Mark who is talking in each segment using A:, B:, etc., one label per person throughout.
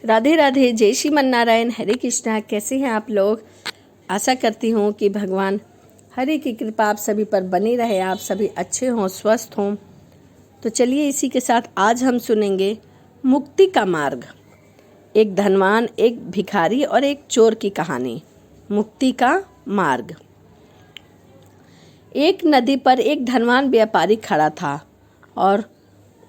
A: राधे राधे, जय श्रीमन नारायण, हरे कृष्णा। कैसे हैं आप लोग? आशा करती हूँ कि भगवान हरि की कृपा आप सभी पर बनी रहे, आप सभी अच्छे हों, स्वस्थ हों। तो चलिए इसी के साथ आज हम सुनेंगे मुक्ति का मार्ग। एक धनवान, एक भिखारी और एक चोर की कहानी। मुक्ति का मार्ग। एक नदी पर एक धनवान व्यापारी खड़ा था और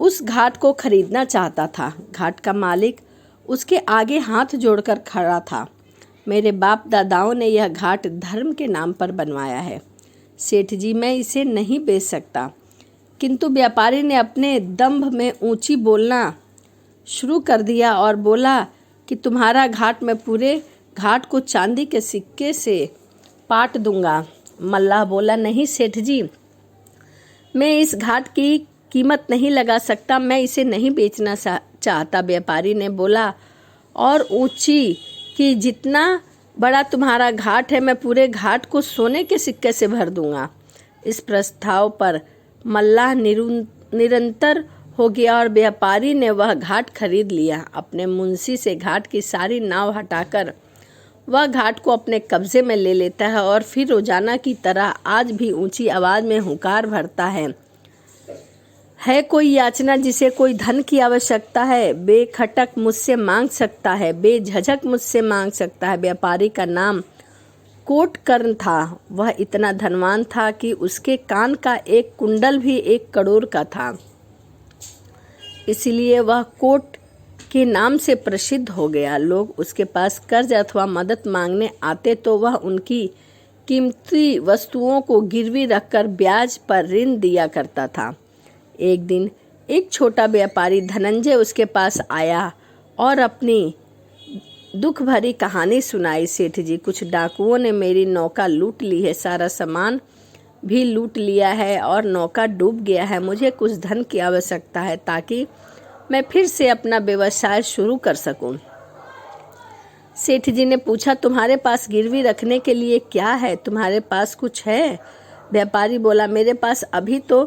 A: उस घाट को खरीदना चाहता था। घाट का मालिक उसके आगे हाथ जोड़कर खड़ा था। मेरे बाप दादाओं ने यह घाट धर्म के नाम पर बनवाया है सेठ जी, मैं इसे नहीं बेच सकता। किंतु व्यापारी ने अपने दंभ में ऊंची बोलना शुरू कर दिया और बोला कि तुम्हारा घाट मैं पूरे घाट को चांदी के सिक्के से पाट दूंगा। मल्लाह बोला, नहीं सेठ जी, मैं इस घाट की कीमत नहीं लगा सकता, मैं इसे नहीं बेचना चाहता। व्यापारी ने बोला और ऊंची कि जितना बड़ा तुम्हारा घाट है मैं पूरे घाट को सोने के सिक्के से भर दूंगा। इस प्रस्ताव पर मल्लाह निरंतर हो गया और व्यापारी ने वह घाट खरीद लिया। अपने मुंशी से घाट की सारी नाव हटाकर वह घाट को अपने कब्जे में ले लेता है और फिर रोजाना की तरह आज भी ऊंची आवाज में हुंकार भरता है कोई याचना जिसे कोई धन की आवश्यकता है, बेखटक मुझसे मांग सकता है, बेझिझक मुझसे मांग सकता है। व्यापारी का नाम कोटकर्ण था। वह इतना धनवान था कि उसके कान का एक कुंडल भी 1 करोड़ का था। इसलिए वह कोट के नाम से प्रसिद्ध हो गया। लोग उसके पास कर्ज अथवा मदद मांगने आते तो वह उनकी कीमती वस्तुओं को गिरवी रखकर ब्याज पर ऋण दिया करता था। एक दिन एक छोटा व्यापारी धनंजय उसके पास आया और अपनी दुख भरी कहानी सुनाई। सेठ जी, कुछ डाकुओं ने मेरी नौका लूट ली है, सारा सामान भी लूट लिया है और नौका डूब गया है। मुझे कुछ धन की आवश्यकता है ताकि मैं फिर से अपना व्यवसाय शुरू कर सकूं। सेठ जी ने पूछा, तुम्हारे पास गिरवी रखने के लिए क्या है? तुम्हारे पास कुछ है? व्यापारी बोला, मेरे पास अभी तो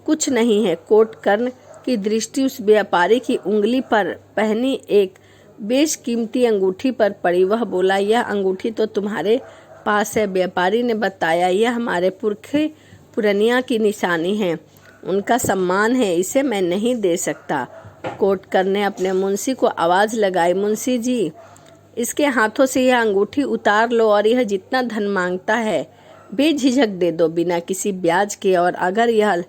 A: कुछ नहीं है। कोटकर्ण की दृष्टि उस व्यापारी की उंगली पर पहनी एक बेशकीमती अंगूठी पर पड़ी। वह बोला, यह अंगूठी तो तुम्हारे पास है। व्यापारी ने बताया, यह हमारे पुरखे पुरनिया की निशानी है, उनका सम्मान है, इसे मैं नहीं दे सकता। कोटकर्ण ने अपने मुंशी को आवाज लगाई, मुंशी जी, इसके हाथों से यह अंगूठी उतार लो और यह जितना धन मांगता है बेझिझक दे दो, बिना किसी ब्याज के। और अगर यह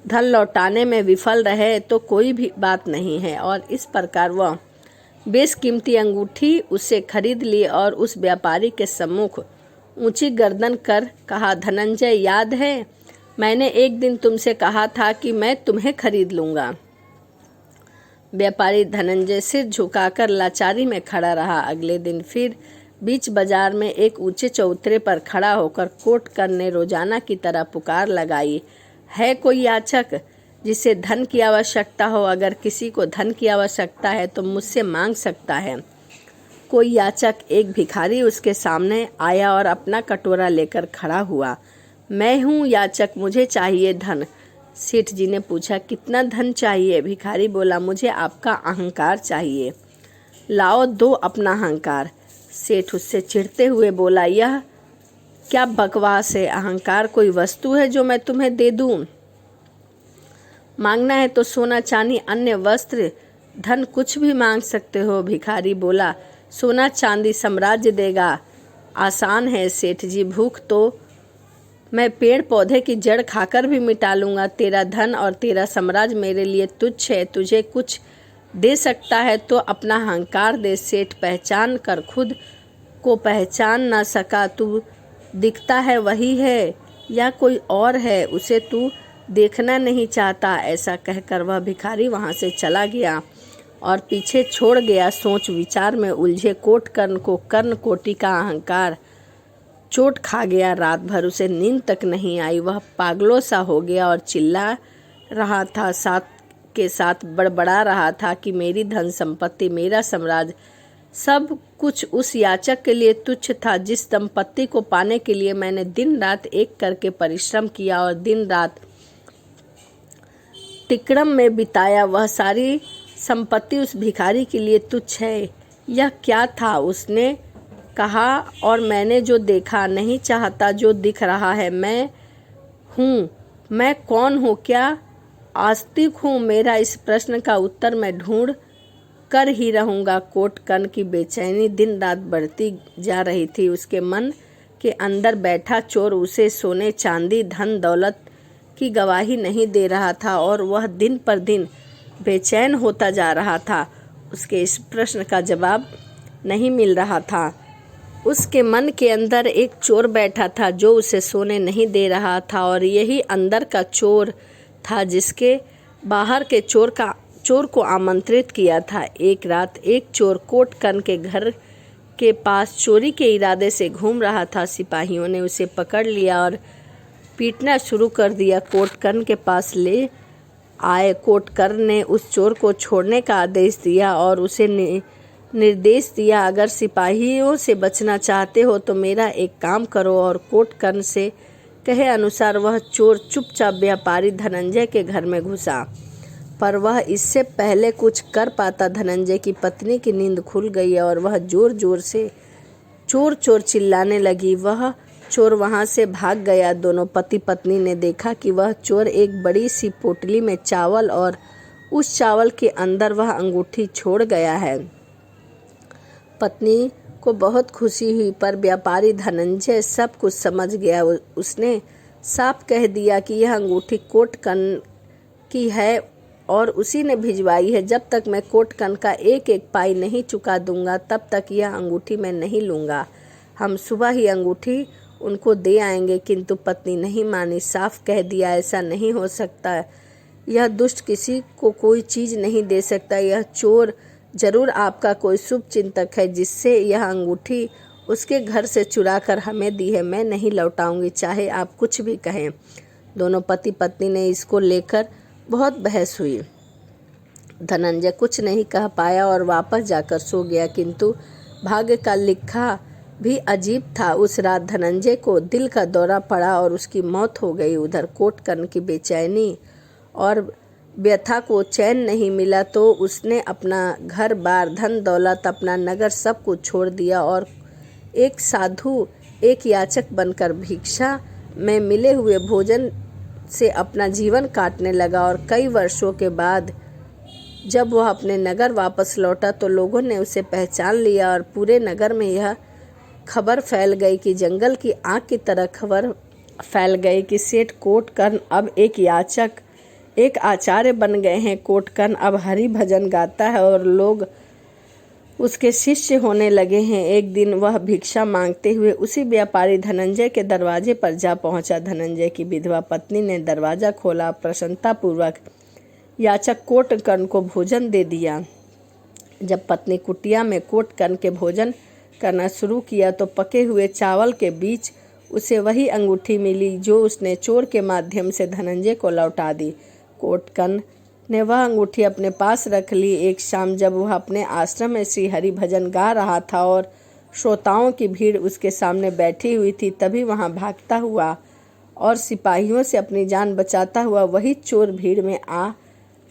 A: धन लौटाने में विफल रहे तो कोई भी बात नहीं है। और इस प्रकार वह बेशकीमती अंगूठी उससे खरीद ली और उस व्यापारी के सम्मुख ऊंची गर्दन कर कहा, धनंजय, याद है मैंने एक दिन तुमसे कहा था कि मैं तुम्हें खरीद लूंगा। व्यापारी धनंजय सिर झुकाकर लाचारी में खड़ा रहा। अगले दिन फिर बीच बाजार में एक ऊंचे चौतरे पर खड़ा होकर कोटकर्ण ने रोजाना की तरह पुकार लगाई, है कोई याचक जिसे धन की आवश्यकता हो? अगर किसी को धन की आवश्यकता है तो मुझसे मांग सकता है। कोई याचक, एक भिखारी उसके सामने आया और अपना कटोरा लेकर खड़ा हुआ। मैं हूँ याचक, मुझे चाहिए धन। सेठ जी ने पूछा, कितना धन चाहिए? भिखारी बोला, मुझे आपका अहंकार चाहिए, लाओ दो अपना अहंकार। सेठ उससे चिढ़ते हुए बोला, यह क्या बकवास है? अहंकार कोई वस्तु है जो मैं तुम्हें दे दूं? मांगना है तो सोना चांदी, अन्य वस्त्र, धन कुछ भी मांग सकते हो। भिखारी बोला, सोना चांदी साम्राज्य देगा आसान है सेठ जी, भूख तो मैं पेड़ पौधे की जड़ खाकर भी मिटा लूंगा। तेरा धन और तेरा साम्राज्य मेरे लिए तुच्छ है। तुझे कुछ दे सकता है तो अपना अहंकार दे। सेठ पहचान कर खुद को पहचान न सका। तू दिखता है वही है या कोई और है, उसे तू देखना नहीं चाहता। ऐसा कहकर वह भिखारी वहां से चला गया और पीछे छोड़ गया। सोच विचार में उलझे कोटकर्ण को कर्ण कोटि का अहंकार चोट खा गया। रात भर उसे नींद तक नहीं आई। वह पागलों सा हो गया और चिल्ला रहा था, साथ के साथ बड़बड़ा रहा था कि मेरी धन संपत्ति, मेरा साम्राज्य, सब कुछ उस याचक के लिए तुच्छ था जिस संपत्ति को पाने के लिए मैंने दिन रात एक करके परिश्रम किया और दिन रात तिकड़म में बिताया। वह सारी संपत्ति उस भिखारी के लिए तुच्छ है। यह क्या था? उसने कहा। और मैंने जो देखा नहीं चाहता जो दिख रहा है। मैं कौन हूँ? क्या आस्तिक हूँ? मेरा इस प्रश्न का उत्तर मैं ढूंढ कर ही रहूँगा। कोटकन की बेचैनी दिन रात बढ़ती जा रही थी। उसके मन के अंदर बैठा चोर उसे सोने चांदी धन दौलत की गवाही नहीं दे रहा था और वह दिन पर दिन बेचैन होता जा रहा था। उसके इस प्रश्न का जवाब नहीं मिल रहा था। उसके मन के अंदर एक चोर बैठा था जो उसे सोने नहीं दे रहा था और यही अंदर का चोर था जिसके बाहर के चोर को आमंत्रित किया था। एक रात एक चोर कोटकन के घर के पास चोरी के इरादे से घूम रहा था। सिपाहियों ने उसे पकड़ लिया और पीटना शुरू कर दिया। कोटकन के पास ले आए। कोटकन ने उस चोर को छोड़ने का आदेश दिया और उसे निर्देश दिया, अगर सिपाहियों से बचना चाहते हो तो मेरा एक काम करो। और कोटकन से कहे अनुसार वह चोर चुपचाप व्यापारी धनंजय के घर में घुसा। पर वह इससे पहले कुछ कर पाता धनंजय की पत्नी की नींद खुल गई और वह जोर जोर से चोर चोर चिल्लाने लगी। वह चोर वहां से भाग गया। दोनों पति पत्नी ने देखा कि वह चोर एक बड़ी सी पोटली में चावल और उस चावल के अंदर वह अंगूठी छोड़ गया है। पत्नी को बहुत खुशी हुई, पर व्यापारी धनंजय सब कुछ समझ गया। उसने साफ कह दिया कि यह अंगूठी कोटकन की है और उसी ने भिजवाई है। जब तक मैं कोटकन का एक एक पाई नहीं चुका दूंगा तब तक यह अंगूठी मैं नहीं लूँगा। हम सुबह ही अंगूठी उनको दे आएंगे। किंतु पत्नी नहीं मानी। साफ कह दिया, ऐसा नहीं हो सकता। यह दुष्ट किसी को कोई चीज़ नहीं दे सकता। यह चोर जरूर आपका कोई शुभ चिंतक है जिससे यह अंगूठी उसके घर से चुरा कर हमें दी है। मैं नहीं लौटाऊंगी, चाहे आप कुछ भी कहें। दोनों पति पत्नी ने इसको लेकर बहुत बहस हुई। धनंजय कुछ नहीं कह पाया और वापस जाकर सो गया। किंतु भाग्य का लिखा भी अजीब था। उस रात धनंजय को दिल का दौरा पड़ा और उसकी मौत हो गई। उधर कोटकन की बेचैनी और व्यथा को चैन नहीं मिला तो उसने अपना घर बार धन दौलत अपना नगर सब कुछ छोड़ दिया और एक साधु एक याचक बनकर भिक्षा में मिले हुए भोजन से अपना जीवन काटने लगा। और कई वर्षों के बाद जब वह अपने नगर वापस लौटा तो लोगों ने उसे पहचान लिया और पूरे नगर में यह खबर फैल गई कि जंगल की आग की तरह खबर फैल गई कि सेठ कोटकन अब एक आचार्य बन गए हैं। कोटकन अब हरि भजन गाता है और लोग उसके शिष्य होने लगे हैं। एक दिन वह भिक्षा मांगते हुए उसी व्यापारी धनंजय के दरवाजे पर जा पहुंचा। धनंजय की विधवा पत्नी ने दरवाजा खोला। प्रसन्नतापूर्वक याचक कोटकन को भोजन दे दिया। जब पत्नी कुटिया में कोटकन के भोजन करना शुरू किया तो पके हुए चावल के बीच उसे वही अंगूठी मिली जो उसने चोर के माध्यम से धनंजय को लौटा दी। कोटकन ने वह अंगूठी अपने पास रख ली। एक शाम जब वह अपने आश्रम में श्री हरि भजन गा रहा था और श्रोताओं की भीड़ उसके सामने बैठी हुई थी, तभी वहां भागता हुआ और सिपाहियों से अपनी जान बचाता हुआ वही चोर भीड़ में आ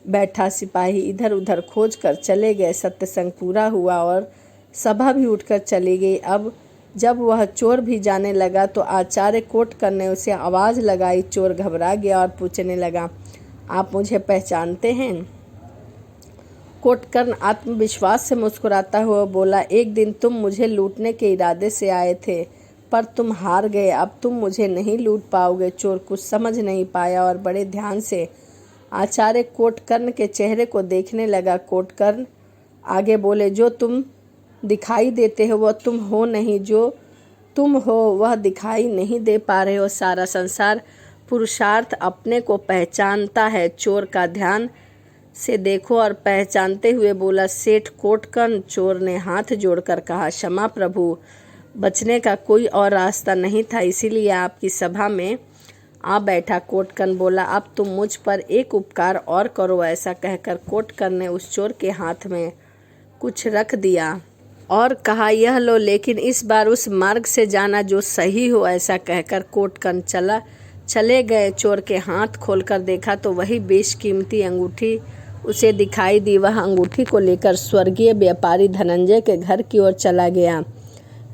A: बैठा। सिपाही इधर उधर खोज कर चले गए। सत्संग पूरा हुआ और सभा भी उठकर चली गई। अब जब वह चोर भी जाने लगा तो आचार्य कोटकन ने उसे आवाज़ लगाई। चोर घबरा गया और पूछने लगा, आप मुझे पहचानते हैं? कोटकन आत्मविश्वास से मुस्कुराता हुआ बोला, एक दिन तुम मुझे लूटने के इरादे से आए थे पर तुम हार गए। अब तुम मुझे नहीं लूट पाओगे। चोर कुछ समझ नहीं पाया और बड़े ध्यान से आचार्य कोटकन के चेहरे को देखने लगा। कोटकन आगे बोले, जो तुम दिखाई देते हो वह तुम हो नहीं, जो तुम हो वह दिखाई नहीं दे पा रहे हो। सारा संसार पुरुषार्थ अपने को पहचानता है। चोर का ध्यान से देखो। और पहचानते हुए बोला, सेठ कोटकन। चोर ने हाथ जोड़कर कहा, क्षमा प्रभु, बचने का कोई और रास्ता नहीं था, इसीलिए आपकी सभा में आ बैठा। कोटकन बोला, अब तुम मुझ पर एक उपकार और करो। ऐसा कहकर कोटकन ने उस चोर के हाथ में कुछ रख दिया और कहा, यह लो, लेकिन इस बार उस मार्ग से जाना जो सही हो। ऐसा कहकर कोटकन चले गए। चोर के हाथ खोलकर देखा तो वही बेशकीमती अंगूठी उसे दिखाई दी। वह अंगूठी को लेकर स्वर्गीय व्यापारी धनंजय के घर की ओर चला गया।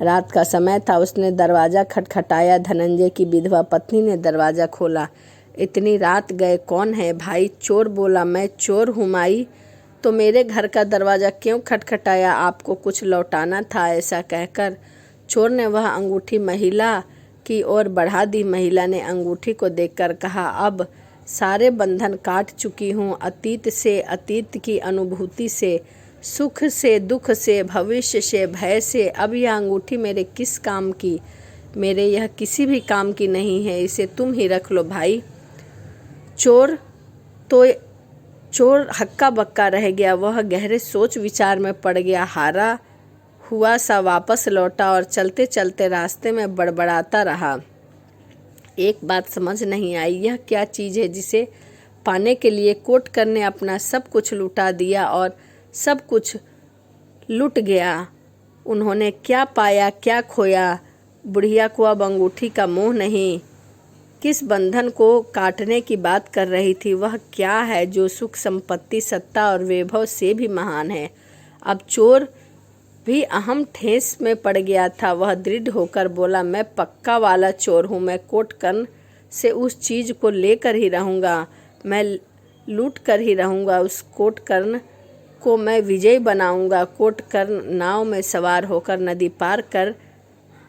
A: रात का समय था। उसने दरवाज़ा खटखटाया। धनंजय की विधवा पत्नी ने दरवाज़ा खोला। इतनी रात गए कौन है भाई? चोर बोला। मैं चोर हूँ माई। तो मेरे घर का दरवाज़ा क्यों खटखटाया? आपको कुछ लौटाना था। ऐसा कहकर चोर ने वह अंगूठी महिला की ओर बढ़ा दी। महिला ने अंगूठी को देखकर कहा, अब सारे बंधन काट चुकी हूँ। अतीत से, अतीत की अनुभूति से, सुख से, दुख से, भविष्य से, भय से, अब यह अंगूठी मेरे किस काम की? मेरे यह किसी भी काम की नहीं है। इसे तुम ही रख लो भाई। चोर हक्का बक्का रह गया। वह गहरे सोच विचार में पड़ गया। हारा हुआ सा वापस लौटा और चलते चलते रास्ते में बड़बड़ाता रहा। एक बात समझ नहीं आई, यह क्या चीज़ है जिसे पाने के लिए कोटकर ने अपना सब कुछ लुटा दिया और सब कुछ लुट गया। उन्होंने क्या पाया, क्या खोया? बुढ़िया को अब अंगूठी का मोह नहीं। किस बंधन को काटने की बात कर रही थी? वह क्या है जो सुख, संपत्ति, सत्ता और वैभव से भी महान है? अब चोर भी अहम ठेस में पड़ गया था। वह दृढ़ होकर बोला, मैं पक्का वाला चोर हूँ। मैं कोटकर्न से उस चीज़ को लेकर ही रहूँगा। मैं लूट कर ही रहूँगा। उस कोटकर्न को मैं विजयी बनाऊँगा। कोटकर्न नाव में सवार होकर नदी पार कर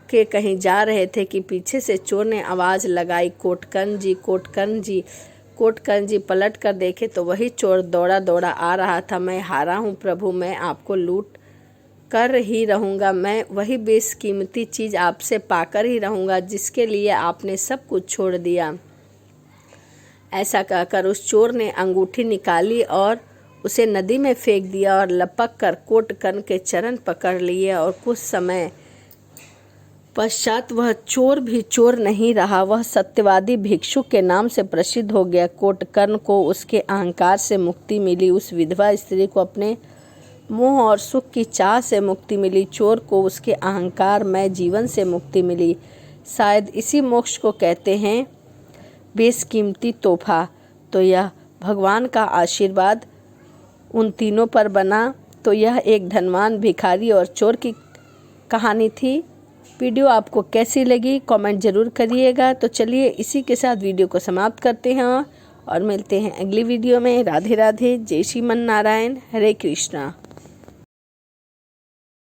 A: के कहीं जा रहे थे कि पीछे से चोर ने आवाज़ लगाई, कोटकर्न जी, कोटकर्न जी। कोटकर्न जी पलट कर देखे तो वही चोर दौड़ा दौड़ा आ रहा था। मैं हारा हूँ प्रभु, मैं आपको लूट कर ही रहूँगा। मैं वही बेशकीमती चीज़ आपसे पाकर ही रहूँगा जिसके लिए आपने सब कुछ छोड़ दिया। ऐसा कहकर उस चोर ने अंगूठी निकाली और उसे नदी में फेंक दिया और लपक कर कोटकर्न के चरण पकड़ लिए। और कुछ समय पश्चात वह चोर भी चोर नहीं रहा। वह सत्यवादी भिक्षुक के नाम से प्रसिद्ध हो गया। कोटकर्न को उसके अहंकार से मुक्ति मिली। उस विधवा स्त्री को अपने मोह और सुख की चाह से मुक्ति मिली। चोर को उसके अहंकार में जीवन से मुक्ति मिली। शायद इसी मोक्ष को कहते हैं बेशकीमती तोहफा। तो यह भगवान का आशीर्वाद उन तीनों पर बना। तो यह एक धनवान, भिखारी और चोर की कहानी थी। वीडियो आपको कैसी लगी कमेंट ज़रूर करिएगा। तो चलिए इसी के साथ वीडियो को समाप्त करते हैं और मिलते हैं अगली वीडियो में। राधे राधे, जय श्रीमन नारायण, हरे कृष्णा।